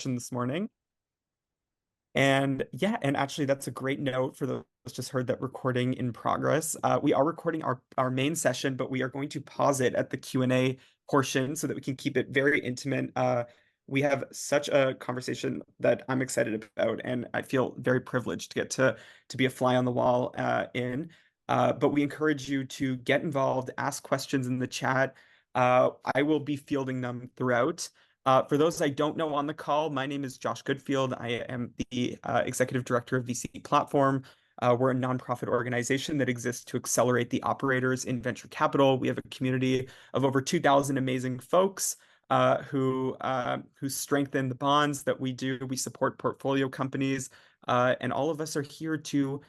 this morning. And yeah, and actually that's a great note for those just heard that recording in progress. We are recording our main session, but we are going to pause it at the Q&A portion so that we can keep it very intimate. We have such a conversation that I'm excited about, and I feel very privileged to get to be a fly on the wall in. But we encourage you to get involved, ask questions in the chat. I will be fielding them throughout. For those I don't know on the call, my name is Josh Goodfield. I am the Executive Director of VC Platform. We're a nonprofit organization that exists to accelerate the operators in venture capital. We have a community of over 2,000 amazing folks who strengthen the bonds that we do. We support portfolio companies, and all of us are here to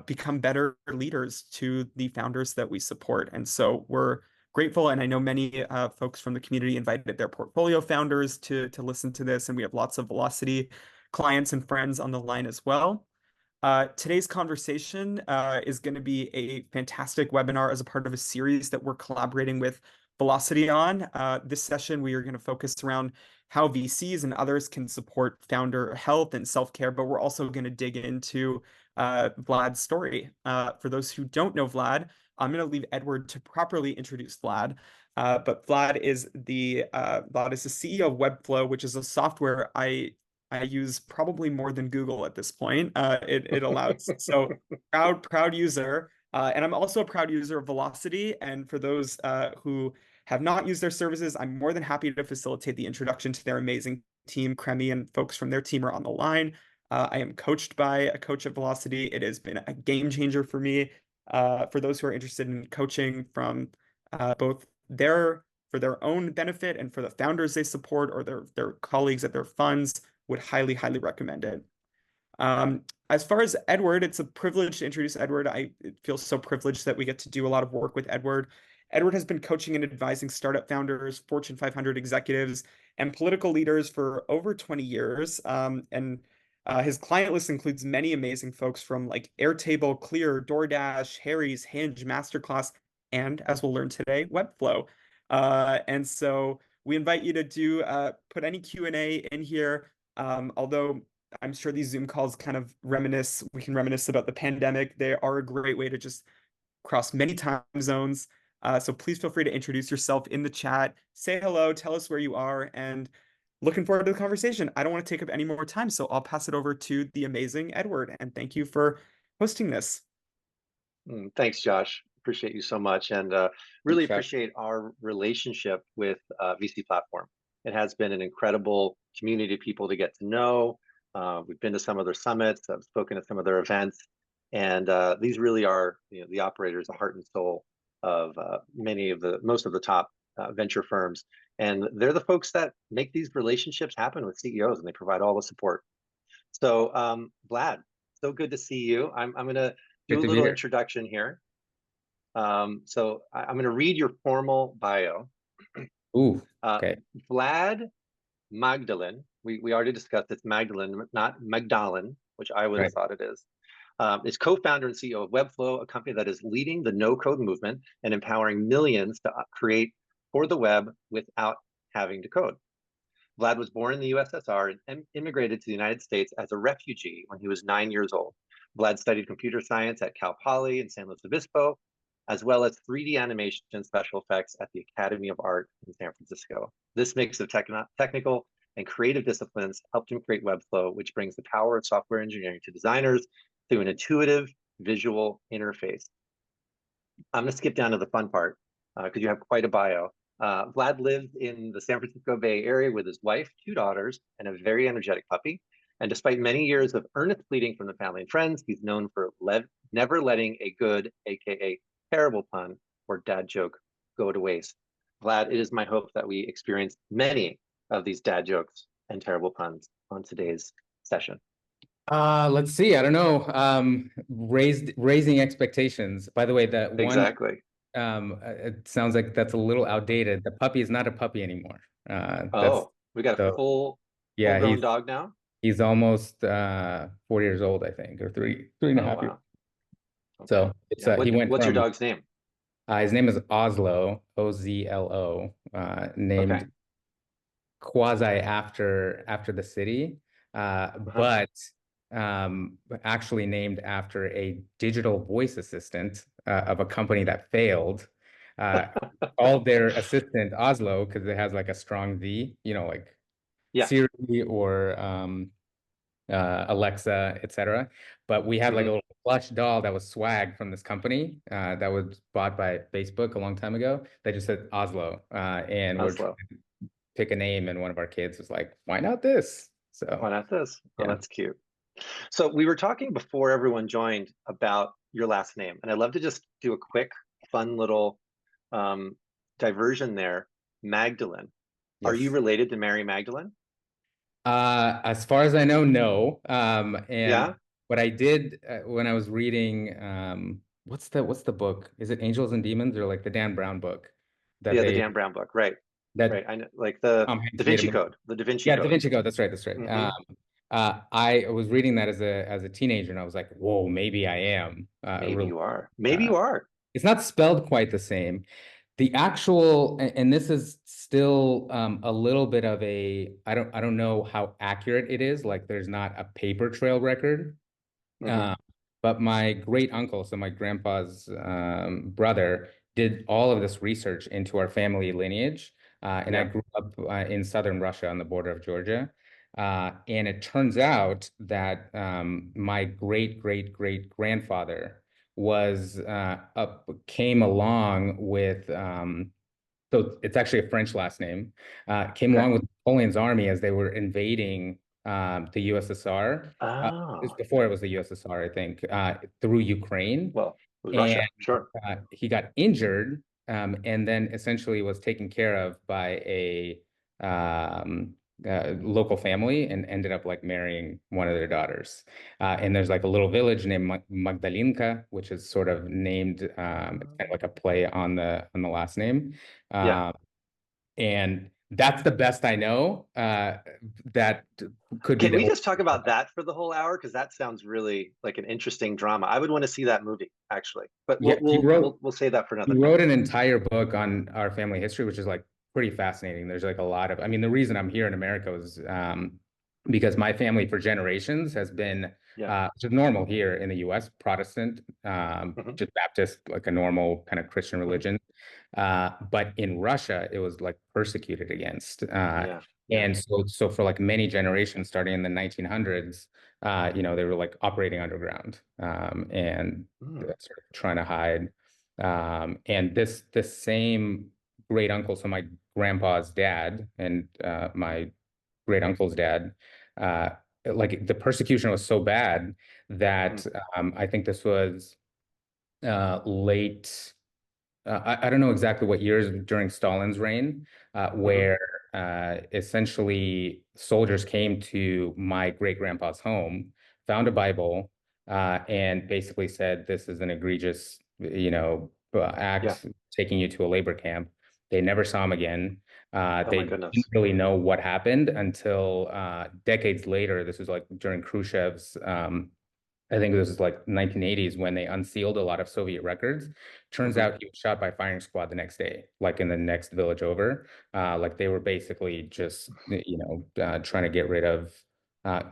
become better leaders to the founders that we support. And so we're grateful, and I know many folks from the community invited their portfolio founders to listen to this, and we have lots of Velocity clients and friends on the line as well. Today's conversation is going to be a fantastic webinar as a part of a series that we're collaborating with Velocity on. This session, we are going to focus around how VCs and others can support founder health and self-care, but we're also going to dig into Vlad's story. For those who don't know Vlad, I'm going to leave Edward to properly introduce Vlad. But Vlad is the CEO of Webflow, which is a software I use probably more than Google at this point. It allows proud user, and I'm also a proud user of Velocity. And for those who have not used their services, I'm more than happy to facilitate the introduction to their amazing team. Kremi and folks from their team are on the line. I am coached by a coach at Velocity. It has been a game changer for me. For those who are interested in coaching from both for their own benefit and for the founders they support or their colleagues at their funds, would highly recommend it. As far as Edward, it's a privilege to introduce Edward. I feel so privileged that we get to do a lot of work with Edward. Edward has been coaching and advising startup founders, Fortune 500 executives, and political leaders for over 20 years. His client list includes many amazing folks from like Airtable, Clear, DoorDash, Harry's, Hinge, Masterclass, and as we'll learn today, Webflow. And so we invite you to put any Q&A in here. Although I'm sure these Zoom calls kind of we can reminisce about the pandemic. They are a great way to just cross many time zones. So please feel free to introduce yourself in the chat, say hello, tell us where you are, and looking forward to the conversation. I don't want to take up any more time, so I'll pass it over to the amazing Edward, and thank you for hosting this. Thanks, Josh. Appreciate you so much, and really appreciate our relationship with VC Platform. It has been an incredible community of people to get to know. We've been to some of their summits, I've spoken at some of their events, and these really are, the operators, the heart and soul of most of the top venture firms. And they're the folks that make these relationships happen with CEOs, and they provide all the support. So Vlad, so good to see you. I'm going to do a little introduction here. So I'm going to read your formal bio. Ooh, okay. Vlad Magdalin, we already discussed it's Magdalin, not Magdalin, which I would have thought it is co-founder and CEO of Webflow, a company that is leading the no-code movement and empowering millions to create for the web without having to code. Vlad was born in the USSR and immigrated to the United States as a refugee when he was 9 years old. Vlad studied computer science at Cal Poly in San Luis Obispo, as well as 3D animation and special effects at the Academy of Art in San Francisco. This mix of technical and creative disciplines helped him create Webflow, which brings the power of software engineering to designers through an intuitive visual interface. I'm going to skip down to the fun part because you have quite a bio. Vlad lives in the San Francisco Bay Area with his wife, 2 daughters, and a very energetic puppy. And despite many years of earnest pleading from the family and friends, he's known for never letting a good, aka terrible pun or dad joke go to waste. Vlad, it is my hope that we experience many of these dad jokes and terrible puns on today's session. Let's see. I don't know. Raising expectations. By the way, that one exactly. It sounds like that's a little outdated. The puppy is not a puppy anymore. We got a full-grown dog now. He's almost 4 years old, I think, or three and a half years. Okay. So it's what's your dog's name? His name is Oslo, Ozlo, named quasi after the city, but actually named after a digital voice assistant of a company that failed. Called their assistant Oslo because it has like a strong V, like Yeah. Siri or Alexa, etc. But we had like a little plush doll that was swag from this company that was bought by Facebook a long time ago that just said Oslo. And we're trying Oslo. to pick a name, and one of our kids was like, "Why not this?" Why So not this? Oh, yeah. that's cute. So we were talking before everyone joined about your last name, and I'd love to just do a quick, fun little um, diversion there. Magdalene. Are you Yes. related to Mary Magdalene? As far as I know, no. And Yeah. what I did when I was reading, what's the book? Is it Angels and Demons or like the Dan Brown book that Yeah, the they Dan Brown book. Right. that Right. I know, like the Tom Hanks Da made a Vinci movie? Code, the Da Vinci Yeah, Da Code. Vinci Code. That's right. That's right. Hmm. I was reading that as a teenager, and I was like, "Whoa, maybe I am." Maybe you are. Maybe Uh, you are. it's not spelled quite the same. The actual, and this is still a little bit of a, I don't know how accurate it is. Like, there's not a paper trail record. Hmm. Uh, but my great uncle, so my grandpa's brother, did all of this research into our family lineage. And I Yeah. grew up in southern Russia on the border of Georgia. And it turns out that my great great great grandfather came along with so it's actually a French last name. Came Okay. along with Napoleon's army as they were invading the USSR. This Oh, before it was the USSR, I think, through Ukraine, well, it was and Russia. Sure. he got injured, and then essentially was taken care of by a um, local family, and ended up like marrying one of their daughters. And there's like a little village named Magdalinka, which is sort of named, it's kind of like a play on the last name. Yeah. Um, and that's the best I know. That could be Can the we whole. just talk about that for the whole hour? Because that sounds really like an interesting drama. I would want to see that movie, actually. But Yeah, we'll we'll we'll, we'll say that for he another time. wrote an entire book on our family history, which is like pretty fascinating. There's like a lot of, I mean, the reason I'm here in America was because my family for generations has been, Yeah. which is normal here in the US, Protestant, Hmm. just Baptist, like a normal kind of Christian Hmm. religion. But in Russia, it was like persecuted against. Yeah. Yeah. And so for like many generations, starting in the 1900s, they were like operating underground, and Mm. sort of trying to hide. And this same great uncle, so my grandpa's dad and my great uncle's dad, uh, like the persecution was so bad Hmm. that I think this was late. I don't know exactly what years during Stalin's reign, Hmm. where essentially soldiers came to my great grandpa's home, found a Bible, and basically said, "This is an egregious, Yeah. act taking you to a labor camp." They never saw him again. Oh my They didn't goodness. really know what happened until decades later. This was like during Khrushchev's I think this was like 1980s when they unsealed a lot of Soviet records. Turns Hmm. out he was shot by firing squad the next day, like in the next village over. Like they were basically just, trying to get rid of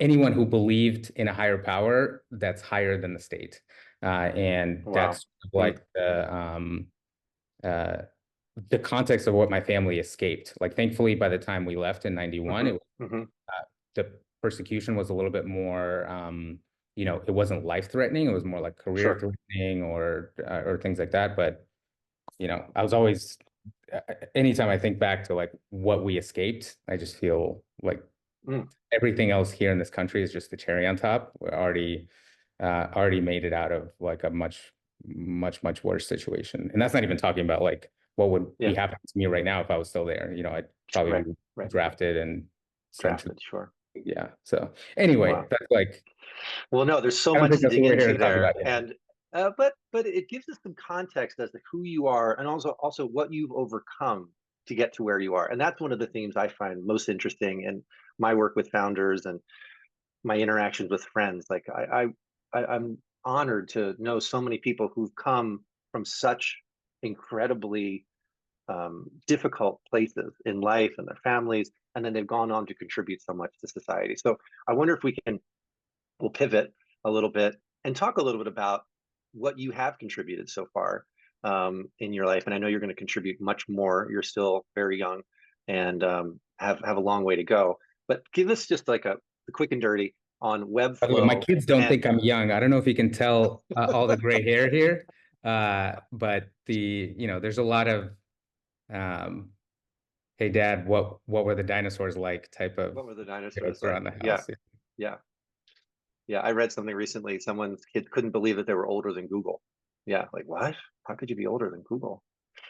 anyone who believed in a higher power that's higher than the state. And Wow. that's Mm. like uh, the context of what my family escaped. Like thankfully, by the time we left in 91, Hmm. Hmm. the persecution was a little bit more, it wasn't life threatening. It was more like career Sure. threatening or things like that. But, I was always, anytime I think back to like what we escaped, I just feel like Mm. everything else here in this country is just the cherry on top. We already made it out of like a much, much, much worse situation. And that's not even talking about like what would be Yeah. happening to me right now if I was still there. I'd probably Right. be Right. drafted and sent to, Drafted. Sure. yeah. So anyway, Wow. that's like, Well, no, there's so I don't much think to that's what dig we're here into to talk about. there, and but it gives us some context as to who you are, and also what you've overcome to get to where you are. And that's one of the themes I find most interesting in my work with founders and my interactions with friends. Like I'm honored to know so many people who've come from such incredibly difficult places in life and their families, and then they've gone on to contribute so much to society. So I wonder if we'll pivot a little bit and talk a little bit about what you have contributed so far in your life. And I know you're going to contribute much more. You're still very young and have a long way to go. But give us just like a quick and dirty on By the way, my Webflow. kids don't And think I'm young. I don't know if you can tell all the gray hair here, but there's a lot of um, "Hey, Dad, what were the dinosaurs like?" type of what were the dinosaurs jokes like? around the Yeah, house. yeah, yeah. I read something recently. Someone's kid couldn't believe that they were older than Google. Yeah, like what? How could you be older than Google?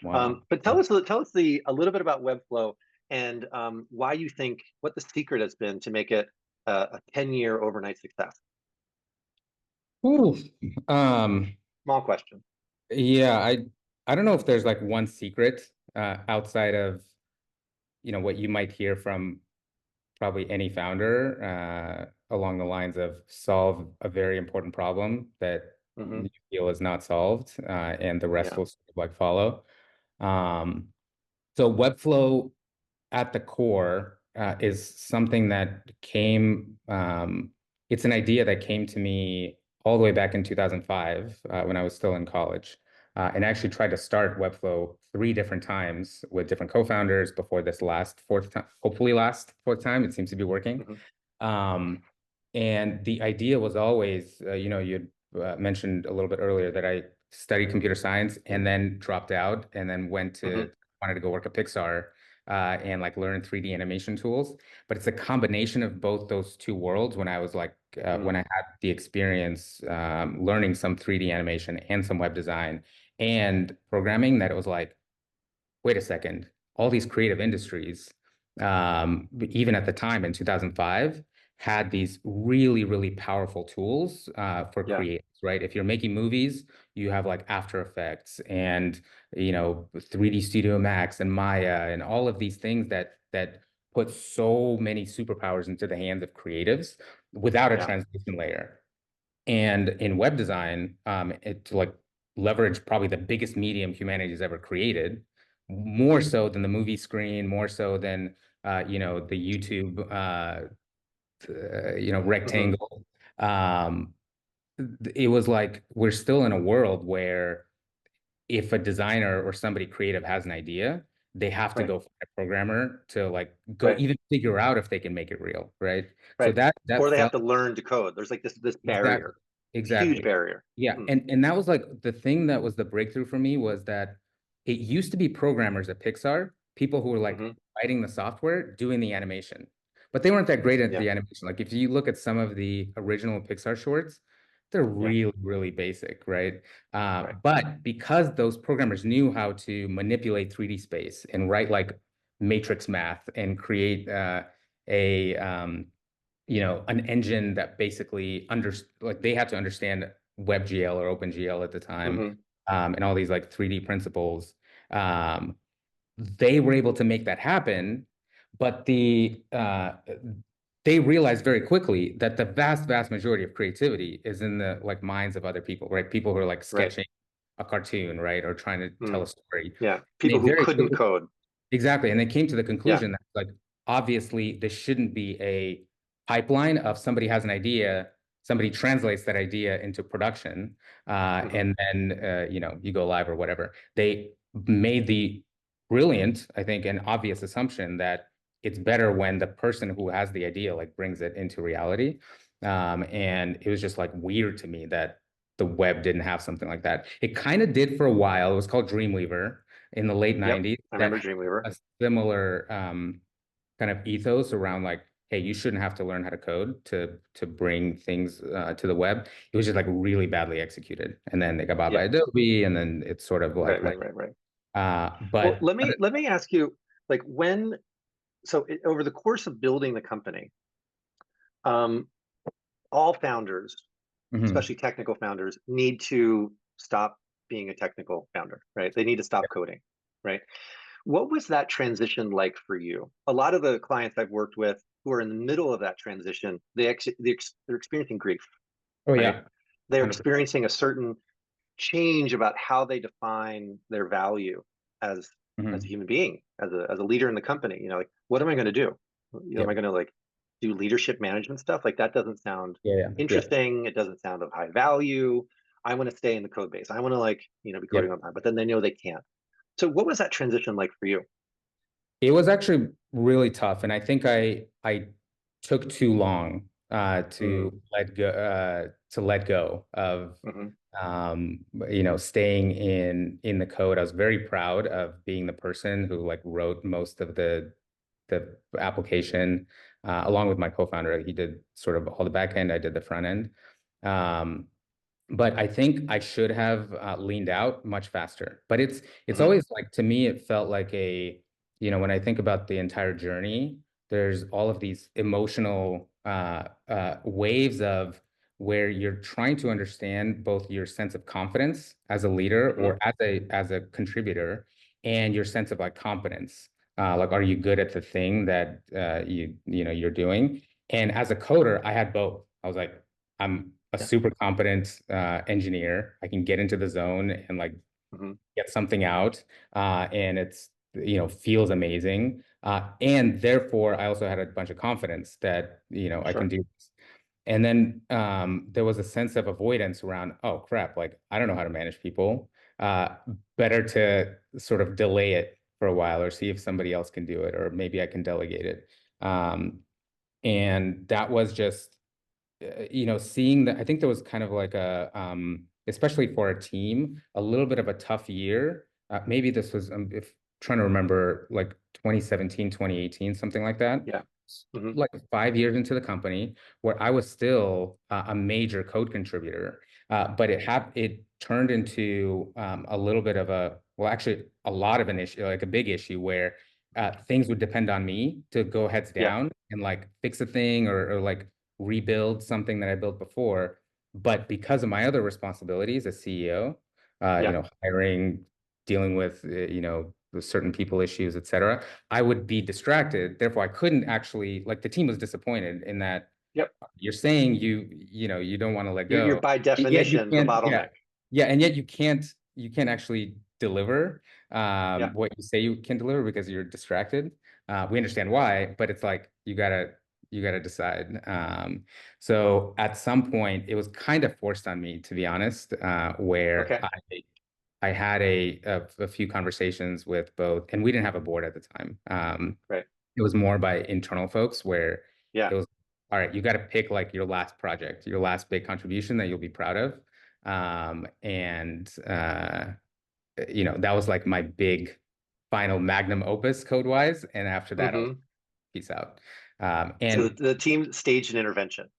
Wow. But tell us a little bit about Webflow and why you think what the secret has been to make it a 10-year overnight success. Ooh. Um, Small question. yeah, I don't know if there's like one secret outside of what you might hear from probably any founder along the lines of solve a very important problem that Hmm. you feel is not solved, and the rest Yeah. will sort of like follow. Um, so Webflow at the core is something that came, it's an idea that came to me all the way back in 2005 when I was still in college. And I actually tried to start Webflow 3 different times with different co-founders before this last fourth time, hopefully last fourth time. It seems to be working. Hmm. Um, and the idea was always, you mentioned a little bit earlier that I studied computer science and then dropped out and then Hmm. wanted to go work at Pixar and like learn 3D animation tools. But it's a combination of both those two worlds when I was like, when I Mm. had the experience learning some 3D animation and some web design and programming that it was like, wait a second, all these creative industries, even at the time in 2005, had these really, really powerful tools for Yeah. creators, right? If you're making movies, you have like After Effects and 3D Studio Max and Maya and all of these things that put so many superpowers into the hands of creatives without a Yeah. translation layer. And in web design, it to like leverage probably the biggest medium humanity's ever created, more so than the movie screen, more so than the YouTube Hmm. rectangle. Um, it was like we're still in a world where if a designer or somebody creative has an idea, they have to Right. go find a programmer to like go Right. even figure out if they can make it real, right? So Right. that Or they have felt to learn to code. There's like this exactly, barrier, huge exactly. barrier. Yeah, Mm. and that was like the thing that was the breakthrough for me was that it used to be programmers at Pixar, people who were like Hmm. writing the software, doing the animation, but they weren't that great at Yeah. the animation. Like if you look at some of the original Pixar shorts, they're Yeah. really, really basic, right? Right. But because those programmers knew how to manipulate 3D space and write like matrix math and create a an engine that basically like they had to understand WebGL or OpenGL at the time, Hmm. and all these like 3D principles. Um, they were able to make that happen, but they realized very quickly that the vast, vast majority of creativity is in the like minds of other people, right? People who are like Right. sketching a cartoon, right, or trying to tell a Mm. story. Yeah. And they People who very couldn't quickly code. exactly. And they came to the Yeah. conclusion that, like, obviously, this shouldn't be a pipeline of somebody has an idea, somebody translates that idea into production, Hmm. and then, you go live or whatever. They made the brilliant, I think, and obvious assumption that it's better when the person who has the idea, like, brings it into reality. And it was just, like, weird to me that the web didn't have something like that. It kind of did for a while. It was called Dreamweaver in the late Yep. 90s I that remember had Dreamweaver. a similar kind of ethos around like, hey, you shouldn't have to learn how to code to bring things to the web. It was just like really badly executed. And then they got bought by Yeah. Adobe, and then it's sort of like Right. went. Right. Right. Right. Well, But let me ask you, like, over the course of building the company, um, all founders, Mhm. especially technical founders, need to stop being a technical founder, right? They need to stop coding, right? What was that transition like for you? A lot of the clients I've worked with who are in the middle of that transition, they're experiencing grief, Oh right? yeah, They're 100%. experiencing a certain change about how they define their value as as Mhm. a human being, as a leader in the company. Like, what am I going to do? Am I Yep. going to like do leadership management stuff? Like, that doesn't sound Yeah. Yeah. Yep. interesting. It doesn't sound of high value. I want to stay in the code base. I want to like, be coding Yep. on time, but then they know they can't. So what was that transition like for you? It was actually really tough, and I think I took too long Mm, to let go of hmm staying in the code. I was very proud of being the person who like wrote most of the application along with my co-founder. He did sort of all the back end, I did the front end. Um, but I think I should have leaned out much faster. But it's hmm always like, to me, it felt like when I think about the entire journey, there's all of these emotional waves of where you're trying to understand both your sense of confidence as a leader hmm or as a contributor, and your sense of like competence. Like, are you good at the thing that you're doing? And as a coder, I had both. I was like, I'm a Yeah. super competent engineer. I can get into the zone and like hmm get something out, and it's feels amazing. And therefore, I also had a bunch of confidence that I can Sure. do this. And then there was a sense of avoidance around, oh crap, like I don't know how to manage people. Uh, Better to sort of delay it for a while or see if somebody else can do it, or maybe I can delegate it. And that was just seeing that. I think there was kind of like especially for a team, a little bit of a tough year. Maybe this was, if trying to remember, like 2017, 2018, something like that. Yeah. hmm Like 5 years into the company, where I was still a major code contributor, but it turned into a little bit of well, actually, a lot of an issue, like a big issue, where things would depend on me to go heads Yeah. down and like fix a thing or like rebuild something that I built before. But because of my other responsibilities as CEO, Yeah. hiring, dealing with certain people issues, et cetera, I would be distracted. Therefore, I couldn't actually, like, the team was disappointed in that Yep. you're saying you don't want to let You're go, by and yet you definition the can't, yeah, bottleneck. yeah, and yet you can't actually deliver Yeah. what you say you can deliver because you're distracted. We understand why, but it's like you gotta decide. So at some point, it was kind of forced on me, to be honest, where Okay. I had a few conversations with both, and we didn't have a board at the time. Right. It was more by internal folks where Yeah. it was, all right, you got to pick like your last project, your last big contribution that you'll be proud of. And that was like my big final magnum opus code wise. And after that, I was hmm peace out. So And the team staged an intervention.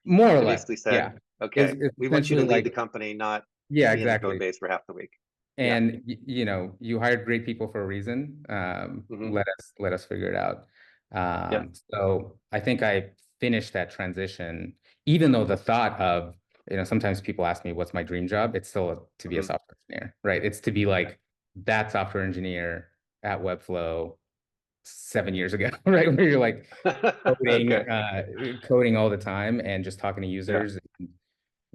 more or They less, basically yeah, said, it's, okay, it's we want you to essentially lead the like, company, not yeah, be in the code exactly. base for half the week. Yeah. And you hired great people for a reason. hmm Let us figure it out. Yeah. So I think I finished that transition, even though the thought of, sometimes people ask me what's my dream job. It's still to be a hmm software engineer, right? It's to be Yeah. like that software engineer at Webflow 7 years ago, right? Where you're like Okay. coding all the time and just talking to Yeah. users,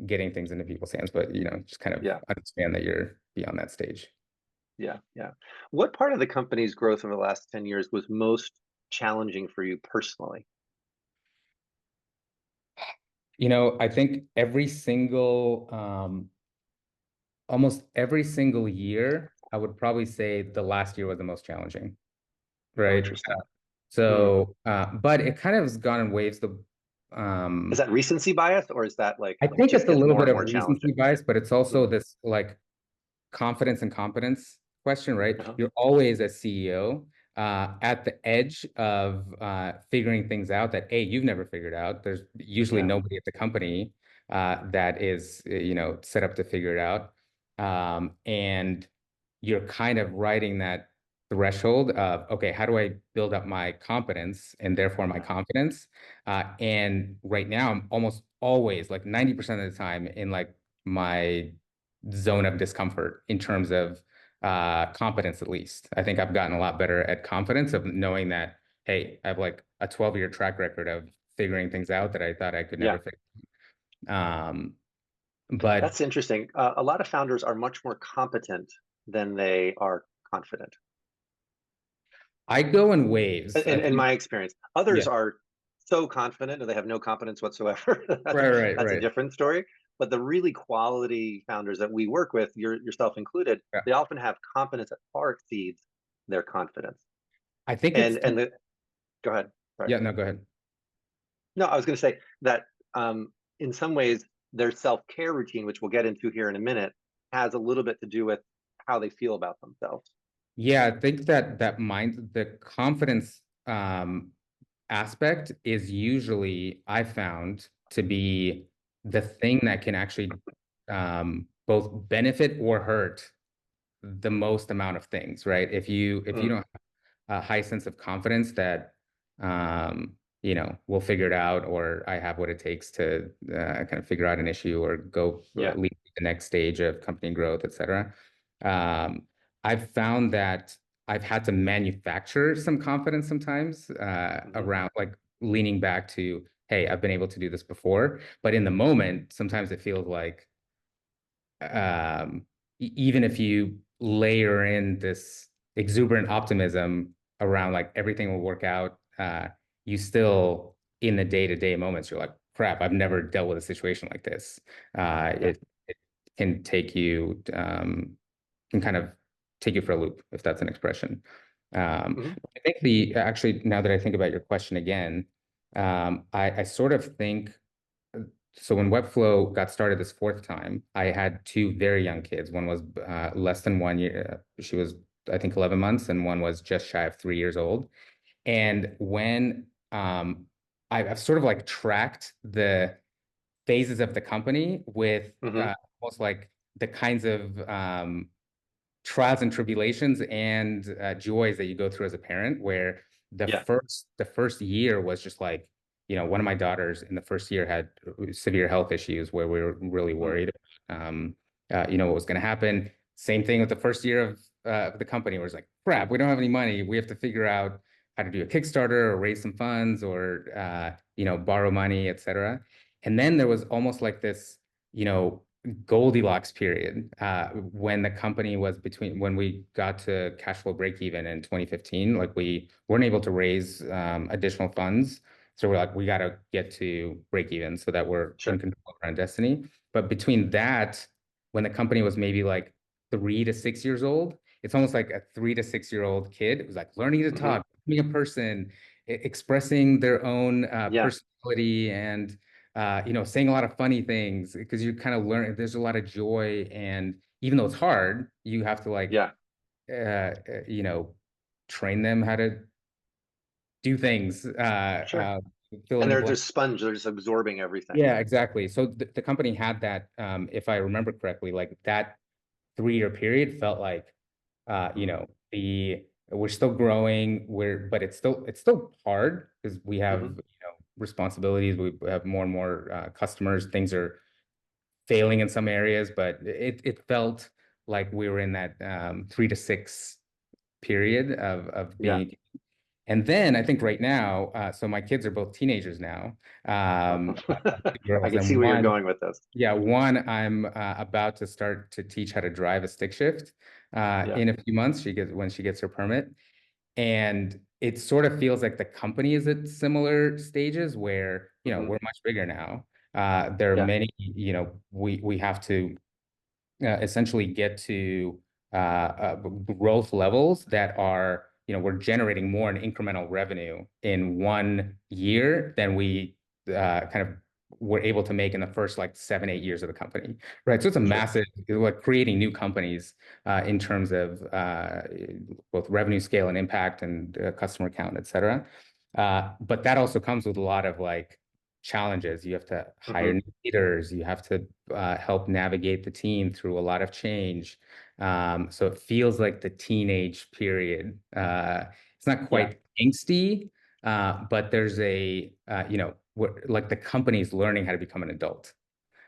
getting things into people's hands, but just kind of Yeah. understand that you're beyond that stage. Yeah. Yeah. What part of the company's growth over the last 10 years was most challenging for you personally? I think almost every single year, I would probably say the last year was the most challenging, Oh, right? interesting. Hmm. But it kind of has gone in waves. Is that recency bias or is that like I it think just it's a gets little more bit and of more recency challenging? bias, but it's also Mm. this like confidence and competence question, right? Uh-huh. You're always as CEO at the edge of figuring things out that you've never figured out. There's usually Yeah. nobody at the company that is set up to figure it out, and you're kind of riding that threshold of, okay, how do I build up my competence and therefore my Yeah. confidence? And right now, I'm almost always like 90% of the time in like my zone of discomfort in terms of competence, at least. I think I've gotten a lot better at confidence of knowing that, hey, I have like a 12-year track record of figuring things out that I thought I could never Yeah. figure. Um, but That's interesting. A lot of founders are much more competent than they are confident. I go in waves. I In think, my experience. yeah, Others are so confident, or they have no confidence whatsoever. That's a right. different story. But the really quality founders that we work with, yourself included, Yeah. they often have confidence that far exceeds their confidence. I think it's, And the Go ahead. Sorry. yeah, no, go ahead. No, I was going to say that in some ways, their self-care routine, which we'll get into here in a minute, has a little bit to do with how they feel about themselves. Yeah, I think that the confidence aspect is usually, I found, to be the thing that can actually both benefit or hurt the most amount of things, right? If you Mm, don't have a high sense of confidence that we'll figure it out, or I have what it takes to kind of figure out an issue or go yeah. lead to the next stage of company growth, et cetera. Um, I've found that I've had to manufacture some confidence sometimes Hmm. around like leaning back to, hey, I've been able to do this before. But in the moment, sometimes it feels like even if you layer in this exuberant optimism around like everything will work out, you still in the day-to-day moments, you're like, crap, I've never dealt with a situation like this. Yeah. It can take you, can kind of take you for a loop, if that's an expression. Hmm. I think actually, now that I think about your question again, I sort of think so when Webflow got started this fourth time, I had two very young kids. One was less than 1 year. She was, I think, 11 months, and one was just shy of 3 years old. And when I've sort of like tracked the phases of the company with Hmm. almost like the kinds of trials and tribulations and joys that you go through as a parent, where Yeah. the first year was just like, one of my daughters in the first year had severe health issues where we were really Mm, worried, what was going to happen. Same thing with the first year of the company, where it's like, crap, we don't have any money. We have to figure out how to do a Kickstarter or raise some funds or borrow money, etc. And then there was almost like this, you know, Goldilocks period when the company was when we got to cash flow break even in 2015. Like we weren't able to raise additional funds, so we're like, we got to get to break even so that we're in sure. control of our own destiny. But between that, when the company was maybe like 3 to 6 years old, it's almost like a 3 to 6 year old kid. It was like learning to Hmm. talk, being a person, expressing their own Yeah. personality and saying a lot of funny things because you kind of learn there's a lot of joy. And even though it's hard, you have to like, Yeah. uh, uh, you know, train them how to do things, Sure. fill And in the they're blank. just sponge. They're just absorbing everything. Yeah, exactly. So the company had that, if I remember correctly, like that 3 year period felt like, Hmm. we're still growing, but it's still hard because we have, Hmm. responsibilities. We have more and more customers. Things are failing in some areas, but it felt like we were in that 3 to 6 period of Yeah. being. And then I think right now, so my kids are both teenagers now, two I girls, can see and where you're one, going with this. yeah, one I'm about to start to teach how to drive a stick shift Yeah. in a few months. When she gets her permit. And it sort of feels like the company is at similar stages where, Hmm. we're much bigger now. There are Yeah. many, we have to essentially get to growth levels that are, we're generating more in incremental revenue in 1 year than we kind of were able to make in the first like 7, 8 years of the company, right? So it's a Sure. massive, like creating new companies in terms of both revenue scale and impact and customer count, et cetera. But that also comes with a lot of like challenges. You have to hire Hmm. new leaders. You have to help navigate the team through a lot of change. So it feels like the teenage period. It's not Yeah. quite angsty, but there's like the company's learning how to become an adult.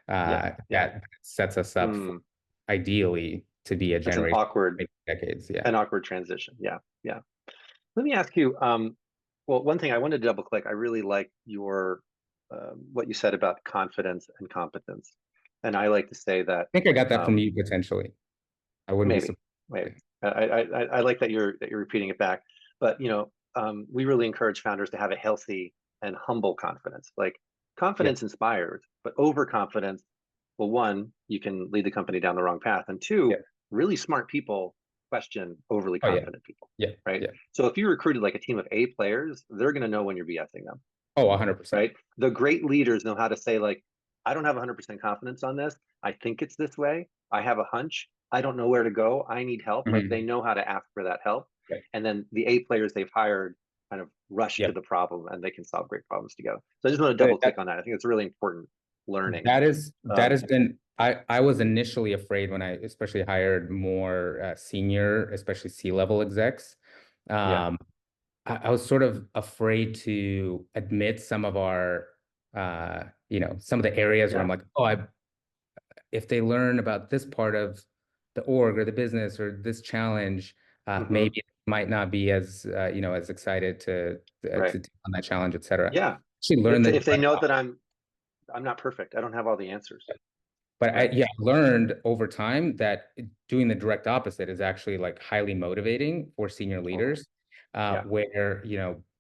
Yeah. Yeah. That sets us up for Mm. ideally to be a That's an generation awkward, maybe decades. Yeah. an awkward transition. Yeah. Yeah. Let me ask you, well, one thing I wanted to double click. I really like your what you said about confidence and competence, and I like to say that I think I got that from um, you potentially. I wouldn't be maybe, surprised. maybe I like that you're repeating it back. But we really encourage founders to have a healthy and humble confidence. Like Yeah. confidence inspires, but overconfidence, well, one, you can lead the company down the wrong path, and Yeah. two, really smart people question overly Oh, yeah. confident people, Yeah. right? Yeah. So if you recruited like a team of A players, they're going to know when you're BSing them, Oh, 100%. right? The great leaders know how to say, like, I don't have 100% confidence on this. I think it's this way. I have a hunch. I don't know where to go. I need help. Like they Mhm. know how to ask for that help. Right. And then the A players they've hired kind of rush to Yep. the problem and they can solve great problems together. So I just want to But double click on that. I think it's a really important learning. that Um, has been, I was initially afraid when I especially hired more senior, especially C-level execs. yeah. Um, I was sort of afraid to admit some of our, some of the areas where I'm Yeah. like, oh, if they learn about this part of the org or the business or this challenge, Hmm. maybe it might not be as, as excited Right. to take on that challenge, et cetera. Yeah. Actually learn the If they direct know that opposite. I'm not perfect. I don't have all the answers. But Right. I learned over time that doing the direct opposite is actually like highly motivating for senior Totally. leaders, Yeah. where,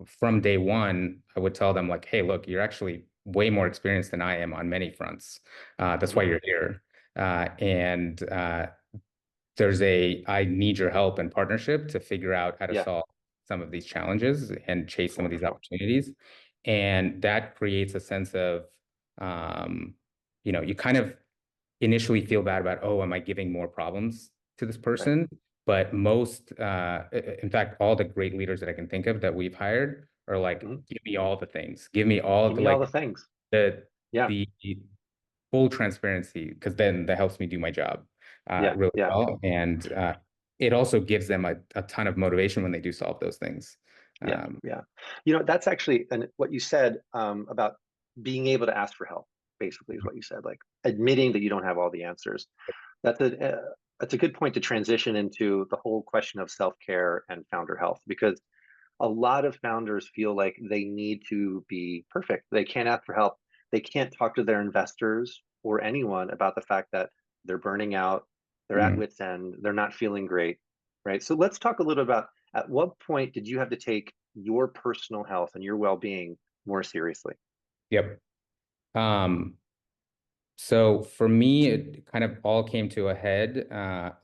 from day one, I would tell them like, hey, look, you're actually way more experienced than I am on many fronts. That's Hmm. why you're here. And I need your help and partnership to figure out how to Yeah. solve some of these challenges and chase It's some of these wonderful. opportunities. And that creates a sense of, you kind of initially feel bad about, oh, am I giving more problems to this Right. person? But most, in fact, all the great leaders that I can think of that we've hired are like, Hmm. give me all the things, give me all Give the me all like the things. the Yeah. the full transparency, because then that helps me do my job Yeah. really Yeah. well, and it also gives them a ton of motivation when they do solve those things. Yeah, Um, yeah. That's actually, and what you said about being able to ask for help, basically, is what you said, like admitting that you don't have all the answers. That's a good point to transition into the whole question of self-care and founder health, because a lot of founders feel like they need to be perfect. They can't ask for help. They can't talk to their investors or anyone about the fact that they're burning out, they're at mm, wit's end, they're not feeling great, right? So let's talk a little about at what point did you have to take your personal health and your well-being more seriously? yep. Um, So for me, it kind of all came to a head early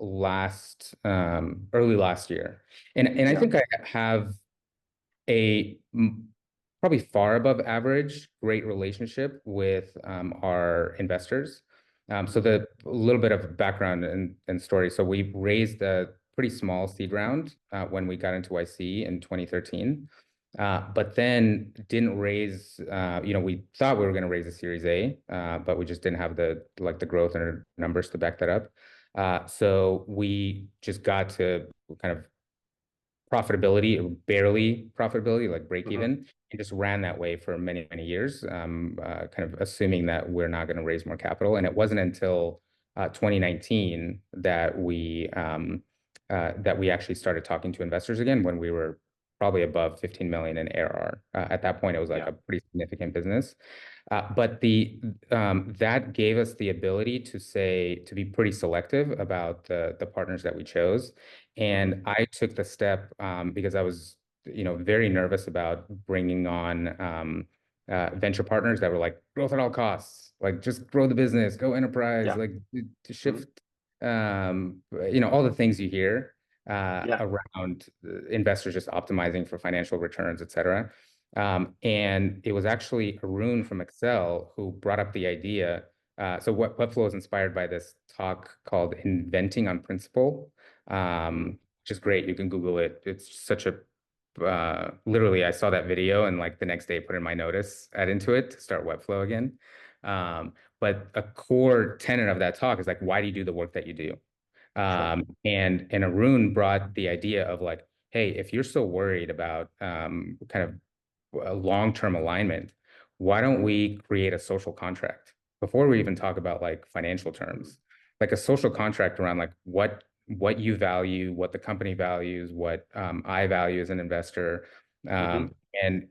last year, and I Yeah. think I have a probably far above average great relationship with our investors. So Hmm. the a little bit of background and story. So we raised a pretty small seed round when we got into YC in 2013. But then didn't raise, we thought we were going to raise a Series A, but we just didn't have the growth and our numbers to back that up. So we just got to kind of profitability, barely profitability, like break Hmm. even, and just ran that way for many, many years, kind of assuming that we're not going to raise more capital. And it wasn't until 2019 that we actually started talking to investors again when we were probably above 15 million in ARR. At that point, it was like Yeah. a pretty significant business. But that gave us the ability to be pretty selective about the partners that we chose. Hmm. And I took the step because I was, very nervous about bringing on venture partners that were like growth at all costs, like just grow the business, go enterprise, Yeah. like to Hmm. shift, all the things you hear Yeah. around investors just optimizing for financial returns, et cetera. And it was actually Arun from Excel who brought up the idea. So what Webflow is inspired by this talk called Inventing on Principle, Hmm. which is great. You can Google it. It's such a literally, I saw that video and like the next day put in my notice, add into it to start Webflow again. But a core tenet of that talk is like, why do you do the work that you do? Sure. And Arun brought the idea of like, hey, if you're so worried about kind of a long-term alignment, why don't we create a social contract before we even talk about like financial Hmm. terms, like a social contract around like what you value, what the company values, what I value as an investor, Hmm. um, and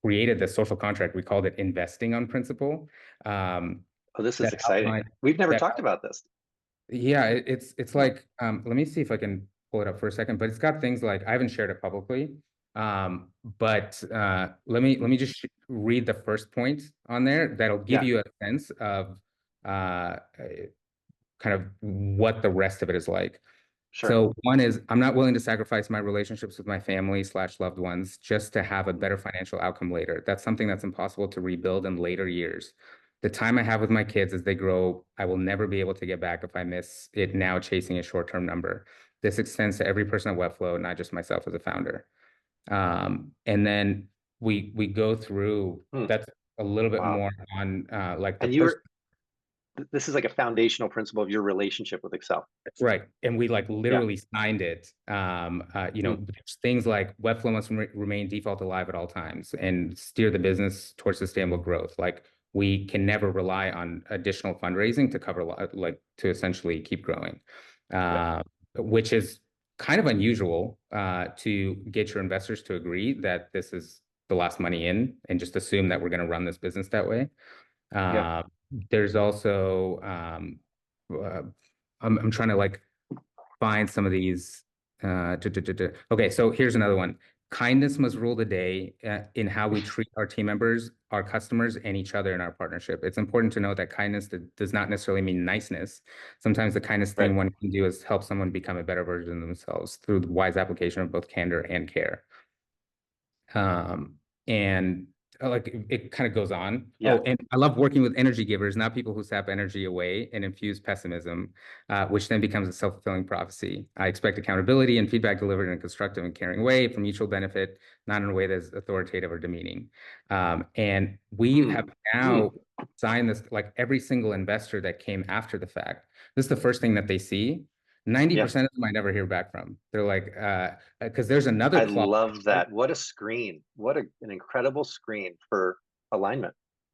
created the social contract. We called it investing on principle. Um, Oh, this is that exciting. outlined We've never that talked about this. yeah, it's Yeah. like let me see if I can pull it up for a second, but it's got things like, I haven't shared it publicly, but let me just read the first point on there. That'll give Yeah, you a sense of kind of what the rest of it is like. sure. So one is, I'm not willing to sacrifice my relationships with my family slash loved ones just to have a better financial outcome later. That's something that's impossible to rebuild in later years. The time I have with my kids as they grow, I will never be able to get back if I miss it now chasing a short-term number. This extends to every person at Webflow, not just myself as a founder. And then we go through, Hmm. that's a little bit Wow. more on like the And person. this is like a foundational principle of your relationship with Excel. Right. And we like Yeah. literally signed it. Hmm. There's things like Webflow must remain default alive at all times and steer the business towards sustainable growth. Like we can never rely on additional fundraising to cover, like to essentially keep growing, Yeah. uh, which is kind of unusual to get your investors to agree that this is the last money in and just assume that we're going to run this business that way. Yeah. Uh, there's also uh, I'm trying to like find some of these. Okay, so here's another one. Kindness must rule the day in how we treat our team members, our customers, and each other in our partnership. It's important to note that kindness does not necessarily mean niceness. Sometimes the kindest Right. thing one can do is help someone become a better version of themselves through the wise application of both candor and care. And like it kind of goes on. Yeah. Oh, and I love working with energy givers, not people who sap energy away and infuse pessimism, which then becomes a self-fulfilling prophecy. I expect accountability and feedback delivered in a constructive and caring way for mutual benefit, not in a way that's authoritative or demeaning. And we Hmm. have Hmm. now signed this, like every single investor that came after the fact. This is the first thing that they see. Yeah. 90% of them I never hear back from. They're like, because there's another I clause. love that. What a screen. What an incredible screen for alignment.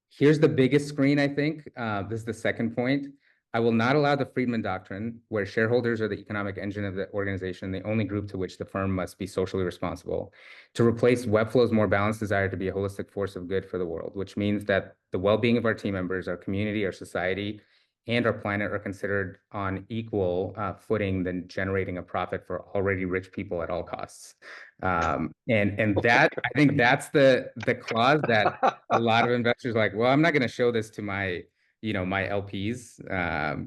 Here's the biggest screen, I think. This is the second point. I will not allow the Friedman Doctrine, where shareholders are the economic engine of the organization, the only group to which the firm must be socially responsible, to replace Webflow's more balanced desire to be a holistic force of good for the world, which means that the well-being of our team members, our community, our society, and our planet are considered on equal footing than generating a profit for already rich people at all costs. And that I think that's the clause that a lot of investors are like, well, I'm not going to show this to my, my LPs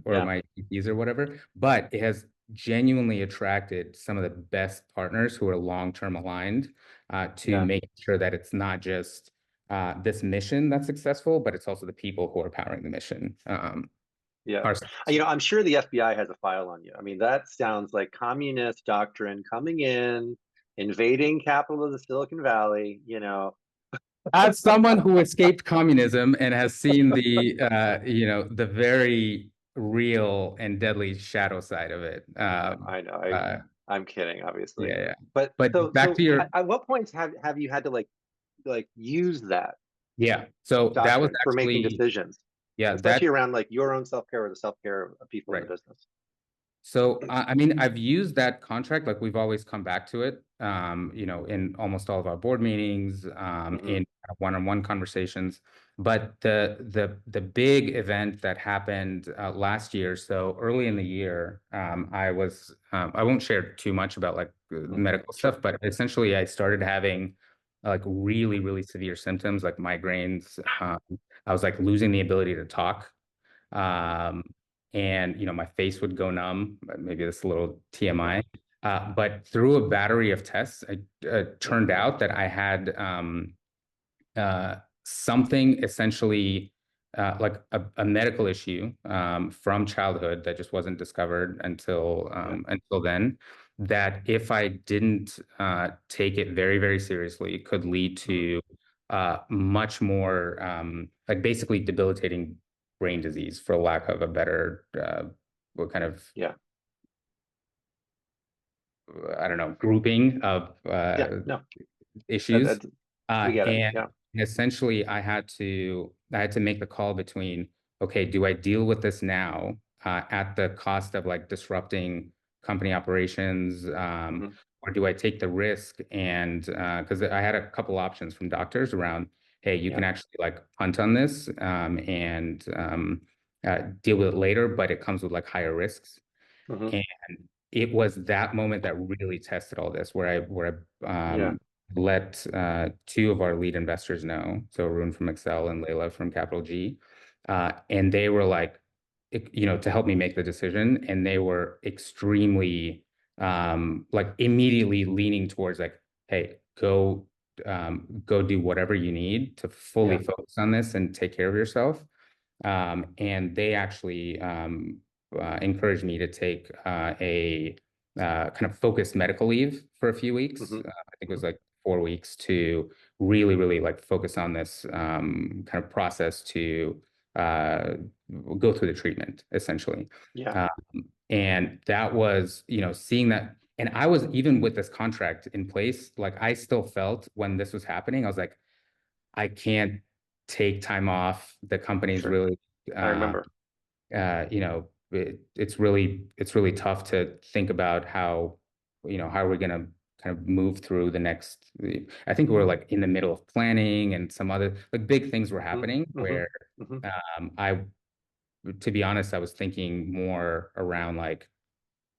or Yeah. my GPs or whatever, but it has genuinely attracted some of the best partners who are long-term aligned to Yeah. make sure that it's not just this mission that's successful, but it's also the people who are powering the mission. Yeah. Ourselves. I'm sure the FBI has a file on you. I mean, that sounds like communist doctrine coming in, invading capital of the Silicon Valley. As someone who escaped communism and has seen the very real and deadly shadow side of it. I know. Uh, I'm kidding, obviously. yeah, yeah. But But so back to so your, at what points have you had to like use that yeah. So that was doctrine for making actually, decisions, yeah, especially around like your own self-care or the self-care of people in the right. business? So, I mean, I've used that contract, like we've always come back to it, in almost all of our board meetings, Hmm. in kind of one-on-one conversations. But the big event that happened last year, so early in the year, I won't share too much about like medical stuff, Sure. but essentially I started having like really, really severe symptoms like migraines. I was like losing the ability to talk. Um, and my face would go numb. Maybe that's a little TMI. But through a battery of tests, it turned out that I had uh, something essentially like a medical issue from childhood that just wasn't discovered Yeah. until then. That if I didn't take it very, very seriously, could lead Hmm. to much more like basically debilitating brain disease, for lack of a better what kind of Yeah. I don't know, grouping of Yeah. No, issues. we get it. And Yeah. essentially I had to make the call between, okay, do I deal with this now at the cost of like disrupting company operations, Hmm. or do I take the risk? And because I had a couple options from doctors around, hey, you Yeah. can actually like punt on this and deal with it later, but it comes with like higher risks. Hmm. And it was that moment that really tested all this, where I Yeah. let two of our lead investors know, so Arun from Excel and Layla from Capital G, and they were like, to help me make the decision, and they were extremely like immediately leaning towards like, hey, go do whatever you need to fully Yeah. focus on this and take care of yourself. And they actually encouraged me to take a kind of focused medical leave for a few weeks. Hmm. I think it was like 4 weeks to really, really like focus on this kind of process to uh, go through the treatment, essentially. Yeah. Um, and that was, seeing that. And I was, even with this contract in place, like I still felt when this was happening, I was like, I can't take time off. The company's Sure. really, I uh, remember. it's really tough to think about how are we going to kind of move through the next. I think we're like in the middle of planning, and some other like big things were Hmm. happening Hmm. where, Hmm. I, to be honest, I was thinking more around like,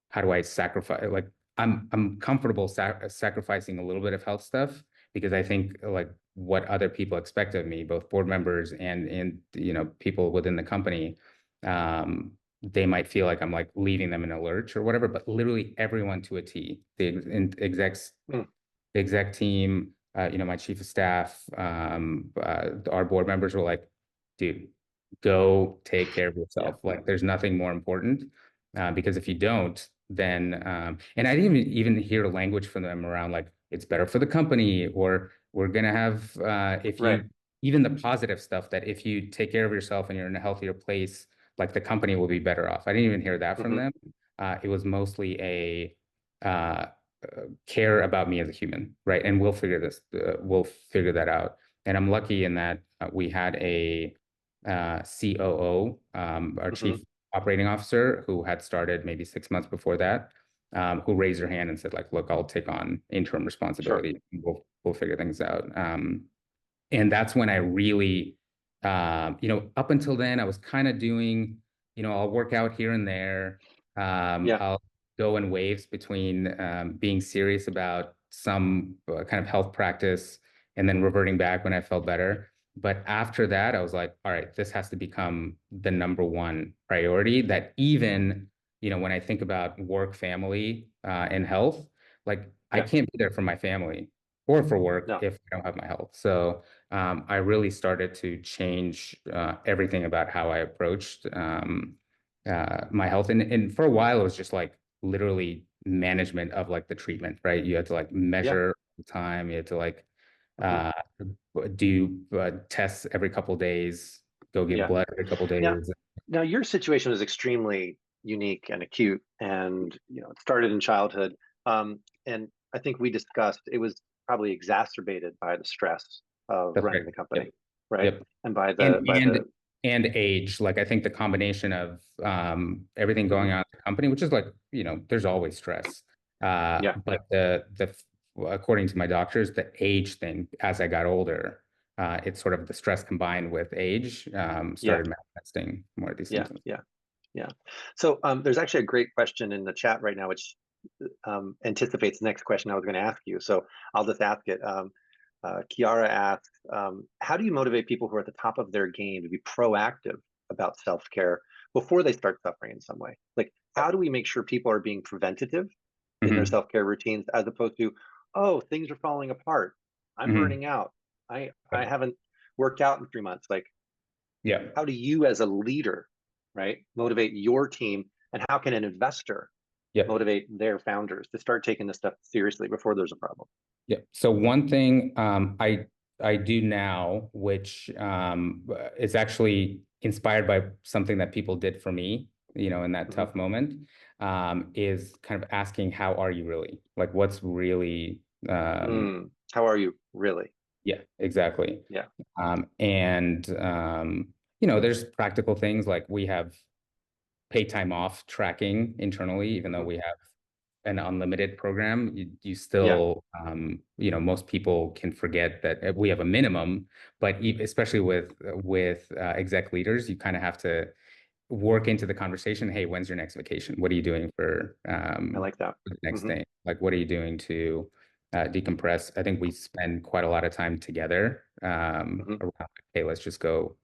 how do I sacrifice? Like, I'm comfortable sacrificing a little bit of health stuff because I think like what other people expect of me, both board members and people within the company, they might feel like I'm like leaving them in a lurch or whatever. But literally everyone to a T, execs, Mm. the exec team, my chief of staff, our board members were like, dude, go take care of Yeah. yourself. Like, there's nothing more important, because if you don't, then, and I didn't even hear language from them around like, it's better for the company, or we're going to have, if Right. you, even the positive stuff that if you take care of yourself and you're in a healthier place, like the company will be better off. I didn't even hear that from Hmm. them. It was mostly uh, care about me as a human, right? And we'll figure that out. And I'm lucky in that we had a COO, our Hmm. chief operating officer, who had started maybe 6 months before that, who raised her hand and said, like, look, I'll take on interim Sure. responsibility. We'll figure things out. And that's when I really, up until then, I was kind of doing, I'll work out here and there. Yeah. I'll go in waves between being serious about some kind of health practice and then reverting back when I felt better. But after that, I was like, all right, this has to become the number one priority. That even, when I think about work, family, and health, like I Yeah. can't be there for my family or for work No. if I don't have my health. So I really started to change everything about how I approached my health. And for a while, it was just like literally management of like the treatment, right? You had to like Yeah. measure the time. You had to like Hmm. uh, do tests every couple of days, go give Yeah. blood every couple of Now, days. now your situation is extremely unique and acute, and it started in childhood. And I think we discussed it was probably exacerbated by the stress of That's right. running the company, Yep. right? Yep. And by and the and and age, like I think the combination of everything going Mhm. on at the company, which is like, there's always stress, Yeah. but the according to my doctors, the age thing, as I got older, it's sort of the stress combined with age, Yeah. started manifesting more of these Yeah. symptoms. Yeah. Yeah. So there's actually a great question in the chat right now, which anticipates the next question I was going to ask you. So I'll just ask it. Kiara asks, how do you motivate people who are at the top of their game to be proactive about self-care before they start suffering in some way? Like, how do we make sure people are being preventative in their Hmm. self-care routines as opposed to, oh, things are falling apart. I'm Hmm. burning out. I haven't worked out in 3 months. Like, Yeah. how do you as a leader, right, motivate your team? And how can an investor Yeah. motivate their founders to start taking this stuff seriously before there's a problem? Yeah. So one thing I do now, which is actually inspired by something that people did for me, in that Hmm. tough moment, is kind of asking, how are you really? Like, what's really, How are you really? yeah, exactly. Yeah. And there's practical things like we have pay time off tracking internally, even though Hmm. we have an unlimited program, you Yeah. still, most people can forget that we have a minimum, but especially with exec leaders, you kind of have to work into the conversation, hey, when's your next vacation? What are you doing for I like that. the next Hmm. thing? Like, what are you doing to decompress? I think we spend quite a lot of time together Hmm. around, like, hey, let's just go,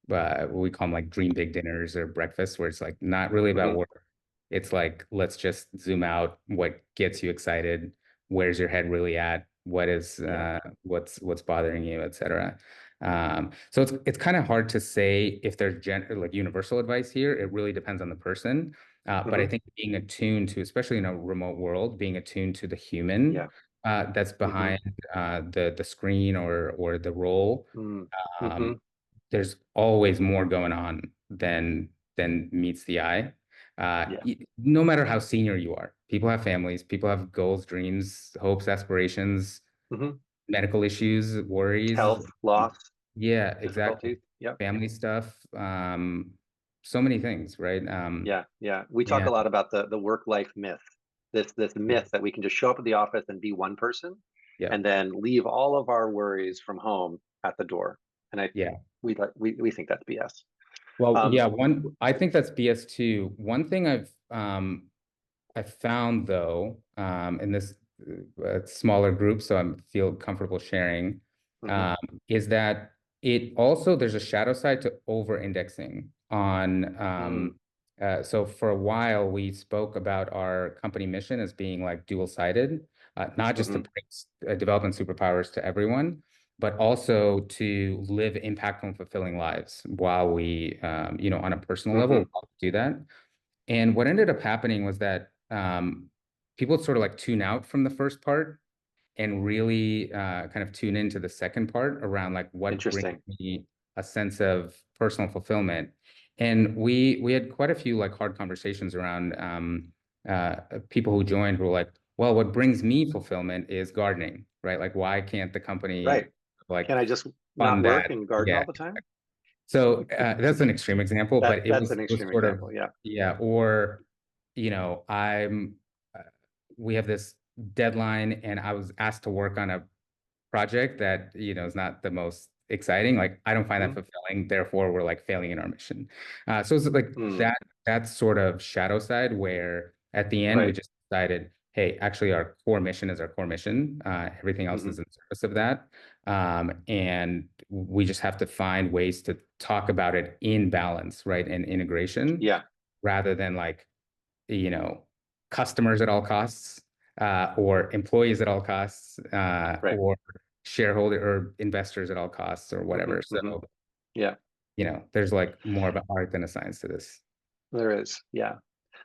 what we call them like dream big dinners or breakfast, where it's like not really about Hmm. work. It's like, let's just zoom out. What gets you excited? Where's your head really at? What is Yeah. what's bothering you, etc. So it's kind of hard to say if there's like universal advice here. It really depends on the person. But I Hmm. think being attuned to, especially in a remote world, being attuned to the human Yeah. that's Hmm. behind the screen or the role. Mm. Um, Hmm. there's always more going on than meets the eye. Yeah. No matter how senior you are, people have families, people have goals, dreams, hopes, aspirations, Hmm. medical issues, worries. Health, loss, Yeah, exactly. difficulties. Yep. Family stuff, so many things, right? Yeah. Yeah. We talk a And lot about the work-life myth. This myth that we can just show up at the office and be one person yeah, and then leave all of our worries from home at the door. And yeah. we think that's BS. Well, Um, yeah, I think that's BS too. One thing I found though, in this smaller group, so I feel comfortable sharing, mhm, um, is that it also there's a shadow side to over-indexing on. mm, So for a while, we spoke about our company mission as being like dual-sided, not just to mhm, bring development superpowers to everyone, but also to live impactful and fulfilling lives while we, on a personal mhm, level, do that. And what ended up happening was that people sort of like tune out from the first part and really kind of tune into the second part around like what brings interesting. me a sense of personal fulfillment. And we had quite a few like hard conversations around people who joined who were like, well, what brings me fulfillment is gardening, right? Like, why can't the company Right. like Can I just not fund work that? and garden Yeah. all the time? So that's an extreme example, but That's an it was extreme sort of, example. Yeah. yeah. Or, uh, we have this deadline and I was asked to work on a project that, is not the most exciting. Like, I don't find that Mhm, fulfilling. Therefore, we're like failing in our mission. So it's like mm, that sort of shadow side where at the end we right. just decided, hey, actually our core mission is our core mission. Everything else Mhm, is in service of that. And we just have to find ways to talk about it in balance, right? And integration yeah. rather than like, you know, customers at all costs, or employees at all costs, Right. or shareholder or investors at all costs or Hmm. whatever. Hmm. So, Yeah. there's like more of an art than a science to this. There is. Yeah.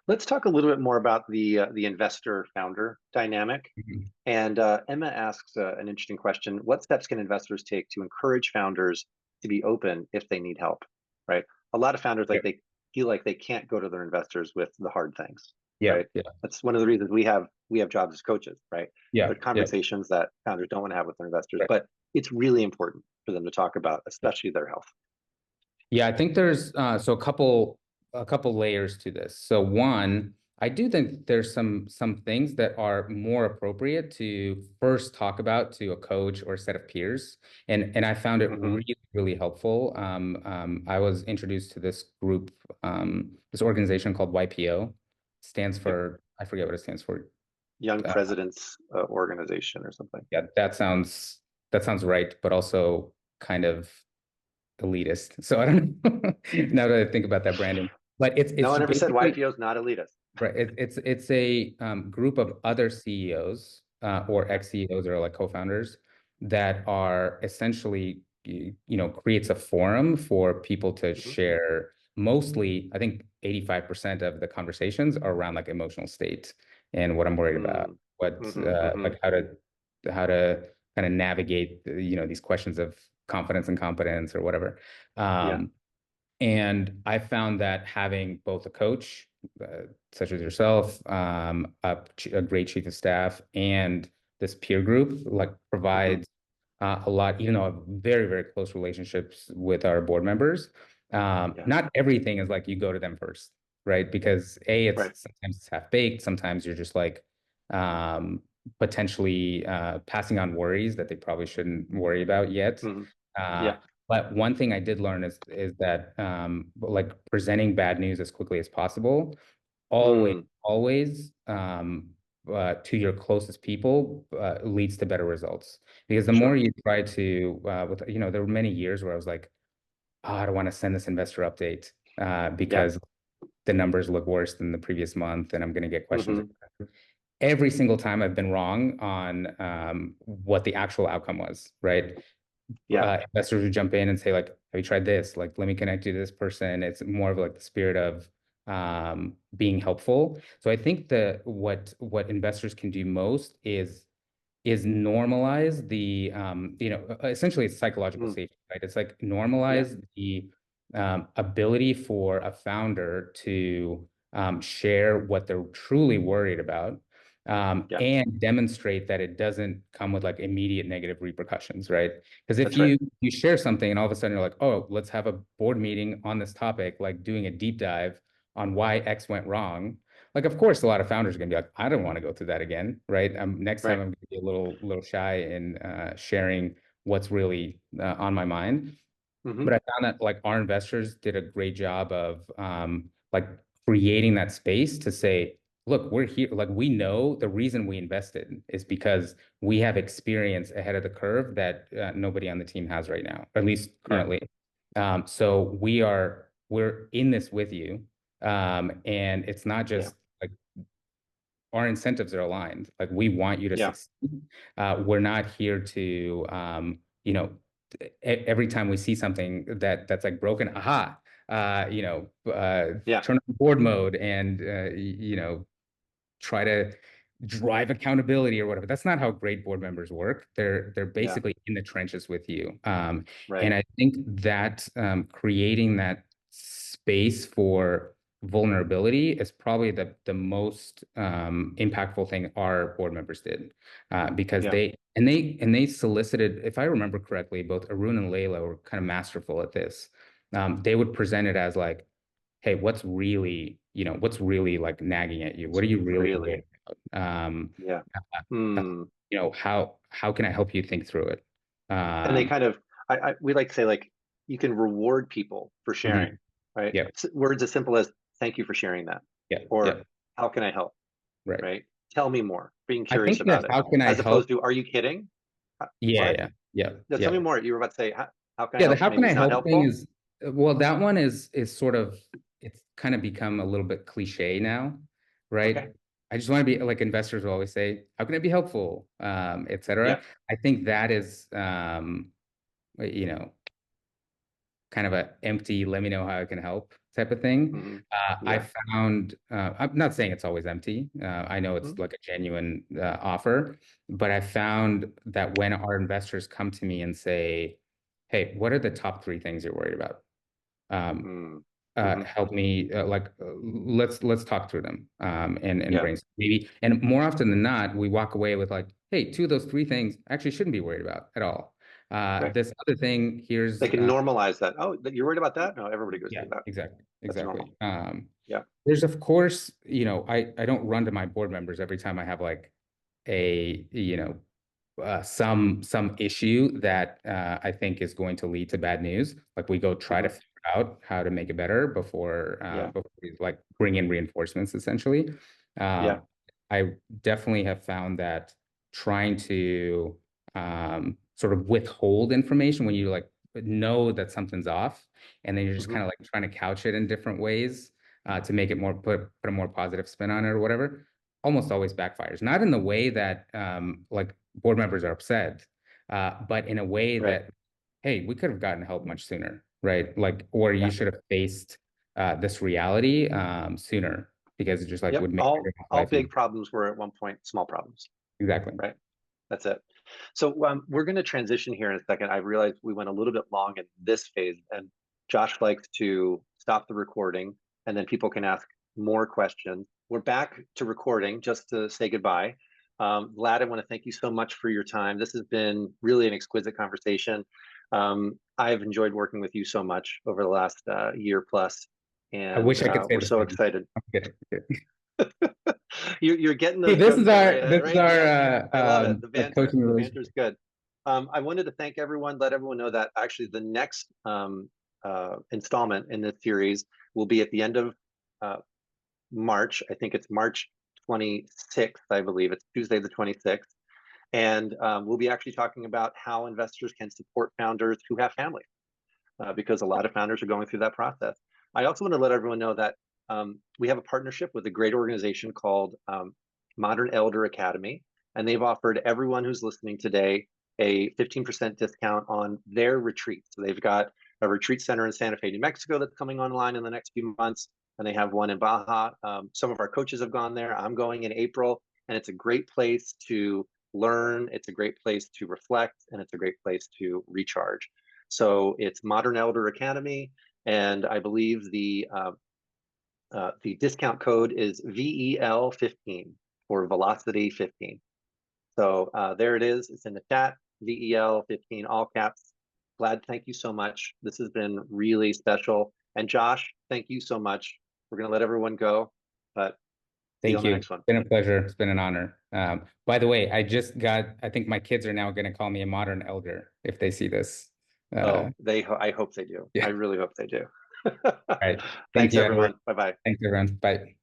Let's talk a little bit more about the investor founder dynamic. Mhm. And Emma asks an interesting question. What steps can investors take to encourage founders to be open if they need help? Right. A lot of founders Yep. like they feel like they can't go to their investors with the hard things. Yeah. Right. Yeah. That's one of the reasons we have jobs as coaches. Right. Yeah. They're Yeah. conversations that founders don't want to have with their investors, Right. but it's really important for them to talk about, Yeah. especially their health. Yeah, I think there's so a couple layers to this. So one, I do think there's some things that are more appropriate to first talk about to a coach or a set of peers, and I found it Hmm. really really helpful. I was introduced to this group, this organization called YPO, stands Yep. for, I forget what it stands for. Young Uh, Presidents Organization or something. yeah, that sounds right, but also kind of elitist. So I don't know now that I think about that branding, but No it's one ever said basically YPO is not elitist. right. It's a group of other CEOs, or ex-CEOs or like co-founders that are essentially, creates a forum for people to Hmm. share. Mostly, I think 85% of the conversations are around like emotional state and what I'm worried about, Mm. what Hmm. Hmm. like how to kind of navigate, these questions of confidence and competence or whatever. Yeah. Um, and I found that having both a coach, such as yourself, a great chief of staff, and this peer group, like, Hmm. provides a lot, even though I have very, very close relationships with our board members. Yeah. Not everything is like you go to them first, right? Because Right. sometimes it's half baked, sometimes you're just like, um, potentially passing on worries that they probably shouldn't worry about yet. Hmm. Uh, Yeah. But one thing I did learn is that like presenting bad news as quickly as possible, always, Mm, always to your closest people leads to better results. Because the more sure. you try to, with there were many years where I was like, oh, I don't want to send this investor update Yeah. because the numbers look worse than the previous month, and I'm going to get questions. Hmm. Every single time I've been wrong on what the actual outcome was, right? Yeah. Investors would jump in and say, like, have you tried this? Like, let me connect you to this person. It's more of like the spirit of being helpful. So I think that what investors can do most is normalize the essentially it's psychological Mm, safety, right? It's like yeah. normalize the ability for a founder to share what they're truly worried about, Yeah. and demonstrate that it doesn't come with like immediate negative repercussions, right? Because if That's right. you share something and all of a sudden you're like, oh, let's have a board meeting on this topic, like doing a deep dive on why X went wrong. Like, of course, a lot of founders are gonna be like, I don't want to go through that again, right? Next time Right. I'm gonna be a little shy in sharing what's really on my mind. Hmm. But I found that like our investors did a great job of like creating that space to say, look, we're here. Like we know the reason we invested is because we have experience ahead of the curve that nobody on the team has right now, or at least Yeah. currently. So we're in this with you, and it's not Yeah. just like our incentives are aligned. Like we want you to Yeah. succeed. We're not here to, every time we see something that's like broken, aha, Yeah. turn on board mode and try to drive accountability or whatever. That's not how great board members work. They're Yeah. basically in the trenches with you. And Right. I think that creating that space for vulnerability is probably the most impactful thing our board members did, because Yeah. they solicited, if I remember correctly, both Arun and Layla were kind of masterful at this. They would present it as like, hey, what's really like nagging at you? What are you really worried Really. about? Yeah. Uh, Mm. how can I help you think through it? And they Um, kind of, we like to say, like, you can reward people for sharing, mhm. right? Yeah, Words as simple as "thank you for sharing that," yeah, yeah, or "how can I help?" right. Right? Tell me more. Being I curious think that about it, how can I as opposed help? to "Are you kidding?" Yeah, What? yeah, yeah, No, tell me yeah. more. You were about to say, how can I Yeah, the help?" how can Maybe I it's not help thing helpful. is, well, that one is sort of, it's kind of become a little bit cliche now, right? Okay. I just want to be like investors will always say, how can I be helpful? Et Yeah. cetera. I think that is you know, kind of a empty, let me know how I can help type of thing. Hmm. I Yeah. found, I'm not saying it's always empty. I know it's Mhm. like a genuine offer, but I found that when our investors come to me and say, hey, what are the top three things you're worried about? Um, Mm. Hmm. Help me, let's talk through them, and Yeah. brainstorm. Maybe, and more often than not, we walk away with like, hey, two of those three things actually shouldn't be worried about at all. Right. This other thing, They here's can normalize that. Oh, you're worried about that? No, everybody goes yeah, through that. exactly, That's normal. exactly. Yeah. There's of course, I don't run to my board members every time I have like a, some issue that I think is going to lead to bad news. Like we go try to Hmm. figure out how to make it better Yeah. before we like bring in reinforcements essentially. Yeah. Um, I definitely have found that trying to sort of withhold information when you like know that something's off, and then you're just Hmm. kind of like trying to couch it in different ways to make it more put a more positive spin on it or whatever, almost always backfires. Not in the way that like board members are upset, but in a way Right. that, hey, we could have gotten help much sooner, right? Like, or you Yeah. should have faced this reality sooner because it just like Yep. would make everyone's All life easier. big problems were at one point small problems, Exactly. right? That's it. So we're going to transition here in a second. I realized we went a little bit long in this phase, and Josh likes to stop the recording, and then people can ask more questions. We're back to recording just to say goodbye. Vlad, I want to thank you so much for your time. This has been really an exquisite conversation. I've enjoyed working with you so much over the last year plus, I and wish I could say we're the so same. excited. I'm kidding. You're getting Hey, those jokes in, right? this is Right? our Yes, I love it. coaching The relationship. banter's good. I wanted to thank everyone, let everyone know that actually the next installment in this series will be at the end of March. I think it's March 26th, I believe. It's Tuesday the 26th. And we'll be actually talking about how investors can support founders who have families, because a lot of founders are going through that process. I also want to let everyone know that we have a partnership with a great organization called Modern Elder Academy, and they've offered everyone who's listening today a 15% discount on their retreat. So they've got a retreat center in Santa Fe, New Mexico that's coming online in the next few months, and they have one in Baja. Some of our coaches have gone there. I'm going in April, and it's a great place to learn. It's a great place to reflect, and it's a great place to recharge. So it's Modern Elder Academy, and I believe the discount code is VEL15 or Velocity 15. So there it is. It's in the chat. VEL15, all caps. Vlad, thank you so much. This has been really special. And Josh, thank you so much. We're going to let everyone go, but see you on the next one. It's been a pleasure. It's been an honor. By the way, I think my kids are now going to call me a modern elder if they see this. I hope they do. Yeah. I really hope they do. All right. Thank Thanks, you, everyone. Edward. Bye-bye. Thanks, everyone. Bye.